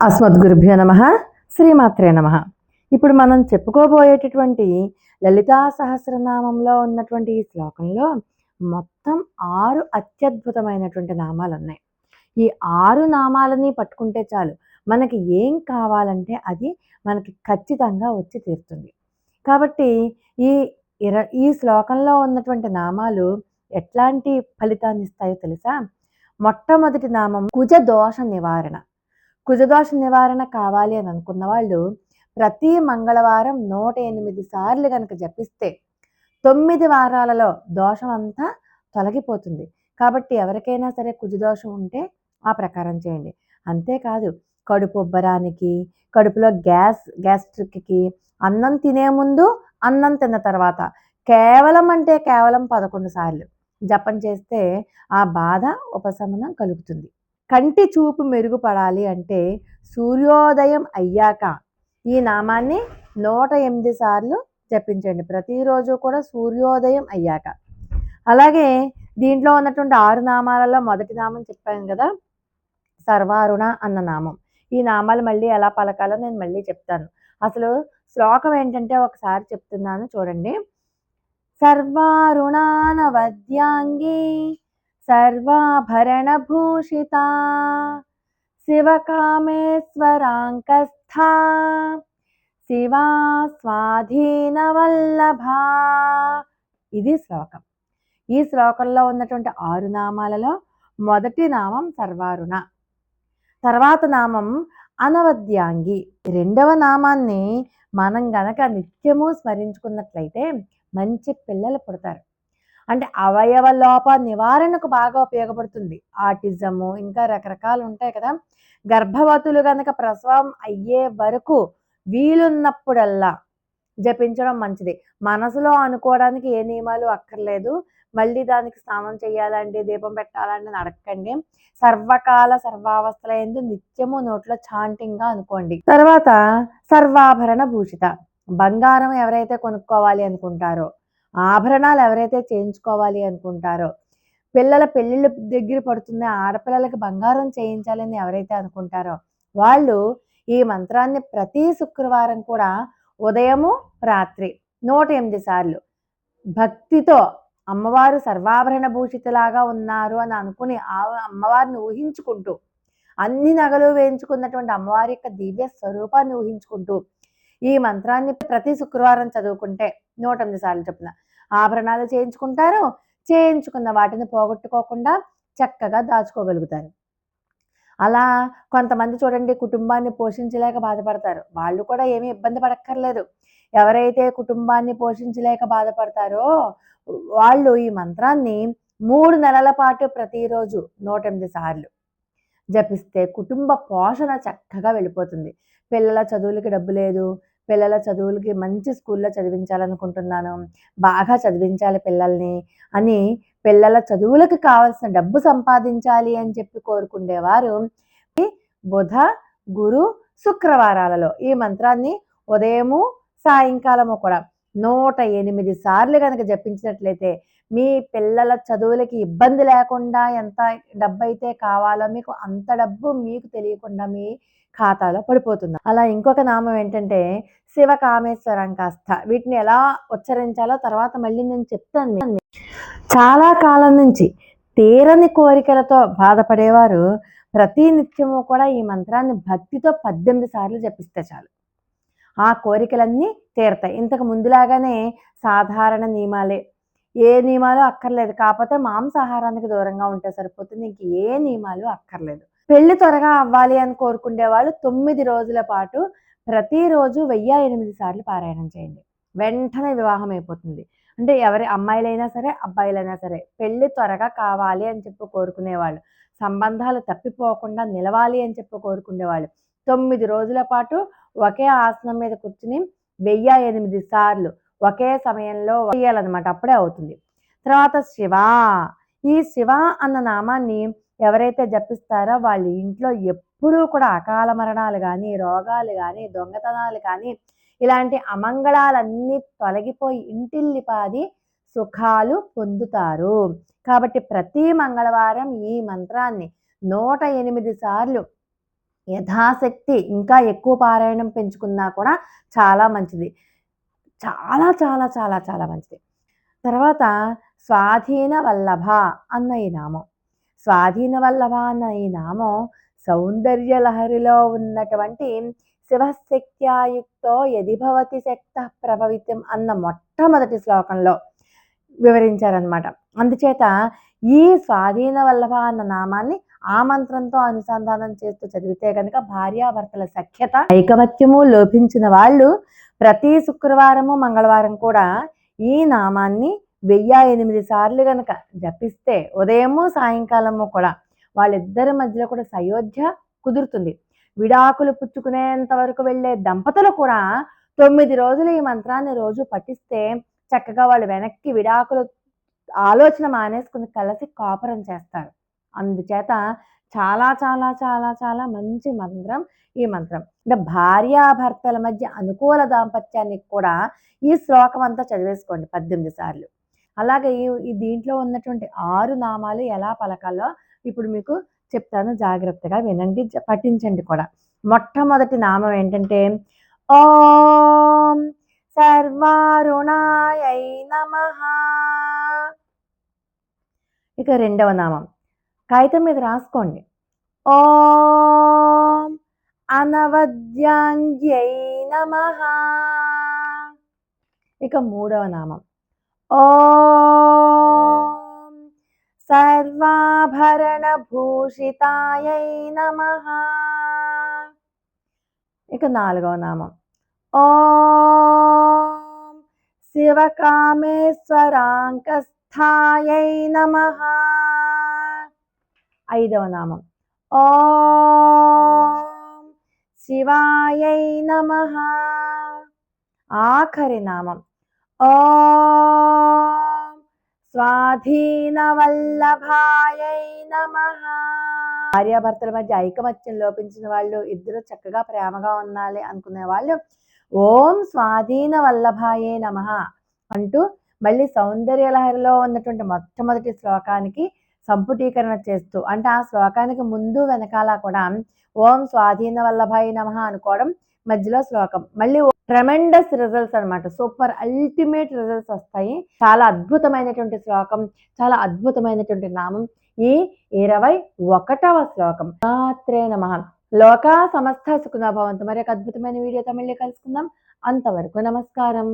అస్మద్గురుభ్యో నమః. శ్రీమాత్రే నమః. ఇప్పుడు మనం చెప్పుకోబోయేటటువంటి లలితా సహస్రనామంలో ఉన్నటువంటి ఈ శ్లోకంలో మొత్తం 6 అత్యద్భుతమైనటువంటి నామాలు ఉన్నాయి. ఈ 6 నామాలని పట్టుకుంటే చాలు, మనకి ఏం కావాలంటే అది మనకి ఖచ్చితంగా వచ్చి తీరుతుంది. కాబట్టి ఈ ఈ శ్లోకంలో ఉన్నటువంటి నామాలు ఎట్లాంటి ఫలితాన్ని ఇస్తాయో తెలుసా? మొట్టమొదటి నామం కుజ దోష నివారణ. కుజదోష నివారణ కావాలి అని అనుకున్న వాళ్ళు ప్రతి మంగళవారం 108 సార్లు కనుక జపిస్తే 9 వారాలలో దోషం అంతా తొలగిపోతుంది. కాబట్టి ఎవరికైనా సరే కుజదోషం ఉంటే ఆ ప్రకారం చేయండి. అంతేకాదు కడుపు ఉబ్బరానికి, కడుపులో గ్యాస్ట్రిక్కి, అన్నం తినే ముందు, అన్నం తిన్న తర్వాత కేవలం 11 సార్లు జపం చేస్తే ఆ బాధ ఉపశమనం కలుగుతుంది. కంటి చూపు మెరుగుపడాలి అంటే సూర్యోదయం అయ్యాక ఈ నామాన్ని 108 సార్లు జపించండి. ప్రతిరోజు కూడా సూర్యోదయం అయ్యాక. అలాగే దీంట్లో ఉన్నటువంటి 6 నామాలలో మొదటి నామం చెప్పాను కదా, సర్వారుణ అన్న నామం. ఈ నామాలు మళ్ళీ ఎలా పలకాలో నేను మళ్ళీ చెప్తాను. అసలు శ్లోకం ఏంటంటే ఒకసారి చెప్తున్నాను చూడండి. సర్వారుణానవద్యాంగి సర్వాభరణభూషితా శివకామేశ్వరాంకస్థా శివా స్వాధీనవల్లభా. ఇది శ్లోకం. ఈ శ్లోకంలో ఉన్నటువంటి 6 నామాలలో మొదటి నామం సర్వారుణ, తర్వాత నామం అనవద్యాంగి. రెండవ నామాన్ని మనం గనక నిత్యము స్మరించుకున్నట్లయితే మంచి పిల్లలు పుడతారు. అంటే అవయవ లోప నివారణకు బాగా ఉపయోగపడుతుంది. ఆటిజము ఇంకా రకరకాలు ఉంటాయి కదా. గర్భవతులు కనుక ప్రసవం అయ్యే వరకు వీలున్నప్పుడల్లా జపించడం మంచిది. మనసులో అనుకోవడానికి ఏ నియమాలు అక్కర్లేదు. మళ్ళీ దానికి స్నానం చేయాలండి, దీపం పెట్టాలండి అని అడగండి. సర్వకాల సర్వావస్థల యందు నిత్యము నోట్లో చాంటింగ్గా అనుకోండి. తర్వాత సర్వాభరణ భూషిత. బంగారం ఎవరైతే కొనుక్కోవాలి అనుకుంటారో, ఆభరణాలు ఎవరైతే చేయించుకోవాలి అనుకుంటారో, పిల్లల పెళ్ళిళ్ళ దగ్గర పడుతుంది, ఆడపిల్లలకి బంగారం చేయించాలని ఎవరైతే అనుకుంటారో వాళ్ళు ఈ మంత్రాన్ని ప్రతి శుక్రవారం కూడా ఉదయము రాత్రి 108 సార్లు భక్తితో అమ్మవారు సర్వాభరణ భూషితలాగా ఉన్నారు అని అనుకుని ఆ అమ్మవారిని ఊహించుకుంటూ, అన్ని నగలు వేయించుకున్నటువంటి అమ్మవారి యొక్క దివ్య స్వరూపాన్ని ఊహించుకుంటూ ఈ మంత్రాన్ని ప్రతి శుక్రవారం చదువుకుంటే 108 సార్లు చొప్పున ఆభరణాలు చేయించుకుంటారు. చేయించుకున్న వాటిని పోగొట్టుకోకుండా చక్కగా దాచుకోగలుగుతారు. అలా కొంతమంది చూడండి, కుటుంబాన్ని పోషించలేక బాధపడతారు. వాళ్ళు కూడా ఏమీ ఇబ్బంది పడక్కర్లేదు. ఎవరైతే కుటుంబాన్ని పోషించలేక బాధపడతారో వాళ్ళు ఈ మంత్రాన్ని 3 నెలల పాటు ప్రతిరోజు 108 సార్లు జపిస్తే కుటుంబ పోషణ చక్కగా వెళ్ళిపోతుంది. పిల్లల చదువులకి డబ్బు లేదు, పిల్లల చదువులకి మంచి స్కూల్లో చదివించాలనుకుంటున్నాను, బాగా చదివించాలి పిల్లల్ని అని, పిల్లల చదువులకు కావాల్సిన డబ్బు సంపాదించాలి అని చెప్పి కోరుకునేవారు బుధ, గురు, శుక్రవారాలలో ఈ మంత్రాన్ని ఉదయము సాయంకాలము కూడా 108 సార్లు కనుక జపించినట్లయితే మీ పిల్లల చదువులకి ఇబ్బంది లేకుండా ఎంత డబ్బు అయితే కావాలో మీకు అంత డబ్బు మీకు తెలియకుండా మీ ఖాతాలో పడిపోతుంది. అలా ఇంకొక నామం ఏంటంటే శివకామేశ్వరాంకాస్థ. వీటిని ఎలా ఉచ్చరించాలో తర్వాత మళ్ళీ నేను చెప్తాను. చాలా కాలం నుంచి తీరని కోరికలతో బాధపడేవారు ప్రతి నిత్యము కూడా ఈ మంత్రాన్ని భక్తితో 18 సార్లు జపిస్తే చాలు, ఆ కోరికలన్నీ తీరతాయి. ఇంతకు ముందులాగానే సాధారణ నియమాలే, ఏ నియమాలు అక్కర్లేదు. కాకపోతే మాంసాహారానికి దూరంగా ఉంటే సరిపోతుంది, ఇంక ఏ నియమాలు అక్కర్లేదు. పెళ్లి త్వరగా అవ్వాలి అని కోరుకునే వాళ్ళు 9 రోజుల పాటు ప్రతిరోజు 1008 సార్లు పారాయణం చేయండి. వెంటనే వివాహం అయిపోతుంది. అంటే ఎవరి అమ్మాయిలైనా సరే అబ్బాయిలైనా సరే పెళ్లి త్వరగా కావాలి అని చెప్పి కోరుకునేవాళ్ళు, సంబంధాలు తప్పిపోకుండా నిలవాలి అని చెప్పి కోరుకునేవాళ్ళు 9 రోజుల పాటు ఒకే ఆసనం మీద కూర్చుని 1008 సార్లు ఒకే సమయంలో చేయాలన్నమాట. అప్పుడే అవుతుంది. తర్వాత శివ. ఈ శివ అన్న నామాన్ని ఎవరైతే జపిస్తారో వాళ్ళ ఇంట్లో ఎప్పుడూ కూడా అకాల మరణాలు కానీ, రోగాలు కానీ, దొంగతనాలు కానీ, ఇలాంటి అమంగళాలన్నీ తొలగిపోయి ఇంటిల్లిపాది సుఖాలు పొందుతారు. కాబట్టి ప్రతి మంగళవారం ఈ మంత్రాన్ని 108 సార్లు యథాశక్తి ఇంకా ఎక్కువ పారాయణం పెంచుకున్నా కూడా చాలా మంచిది. చాలా చాలా చాలా చాలా మంచిది. తర్వాత స్వాధీన వల్లభ అన్న ఈ నామం. స్వాధీన వల్లభ అన్న ఈ నామం సౌందర్య లహరిలో ఉన్నటువంటి శివశక్త్యాయుక్తో యది భవతి శక్త ప్రభవితం అన్న మొట్టమొదటి శ్లోకంలో వివరించారనమాట. అందుచేత ఈ స్వాధీన వల్లభ అన్న నామాన్ని ఆ మంత్రంతో అనుసంధానం చేస్తూ చదివితే కనుక భార్యాభర్తల సఖ్యత ఐకమత్యము లోపించిన వాళ్ళు ప్రతి శుక్రవారము మంగళవారం కూడా ఈ నామాన్ని 1008 సార్లు గనక జపిస్తే ఉదయము సాయంకాలము కూడా వాళ్ళిద్దరి మధ్యలో కూడా సయోధ్య కుదురుతుంది. విడాకులు పుచ్చుకునేంత వరకు వెళ్ళే దంపతులు కూడా 9 రోజులు ఈ మంత్రాన్ని రోజు పఠిస్తే చక్కగా వాళ్ళు వెనక్కి విడాకులు ఆలోచన మానేసుకుని కలిసి కాపురం చేస్తారు. అందుచేత చాలా చాలా చాలా చాలా మంచి మంత్రం ఈ మంత్రం. అంటే భార్యాభర్తల మధ్య అనుకూల దాంపత్యానికి కూడా ఈ శ్లోకం అంతా చదివేసుకోండి 18 సార్లు. అలాగే ఈ దీంట్లో ఉన్నటువంటి 6 నామాలు ఎలా పలకాలో ఇప్పుడు మీకు చెప్తాను, జాగ్రత్తగా వినండి, పఠించండి కూడా. మొట్టమొదటి నామం ఏంటంటే ఓం సర్వారుణాయై నమః. ఇక రెండవ నామం కాగితం మీద రాసుకోండి. ఓం అనవద్యాంగ్యై నమః. ఇక మూడవ నామం ఓం సర్వాభరణ భూషితాయై నమః. ఇక నాలుగవ నామం ఓం శివకామేశ్వరాంకస్థాయై నమః. ఐదవ నామం ఓం శివాయై నమః. ఆఖరి నామం ఓం స్వాధీనవల్లభాయై నమః. భార్యాభర్తల మధ్య ఐకమత్యం లోపించిన వాళ్ళు, ఇద్దరు చక్కగా ప్రేమగా ఉండాలి అనుకునే వాళ్ళు ఓం స్వాధీన వల్లభాయే నమః అంటూ మళ్ళీ సౌందర్యలహరిలో ఉన్నటువంటి మొట్టమొదటి శ్లోకానికి సంపుటీకరణ చేస్తూ, అంటే ఆ శ్లోకానికి ముందు వెనకాల కూడా ఓం స్వాధీన వల్లభాయ నమః అనుకోవడం, మధ్యలో శ్లోకం, మళ్ళీ ట్రెమెండస్ రిజల్ట్స్ అనమాట. సూపర్ అల్టిమేట్ రిజల్ట్స్ వస్తాయి. చాలా అద్భుతమైనటువంటి శ్లోకం, చాలా అద్భుతమైనటువంటి నామం ఈ 21వ శ్లోకం. మాత్రే నమః. లోకా సమస్త సుఖినో భవంతు. మరి ఒక అద్భుతమైన వీడియోతో మళ్ళీ కలుసుకుందాం. అంతవరకు నమస్కారం.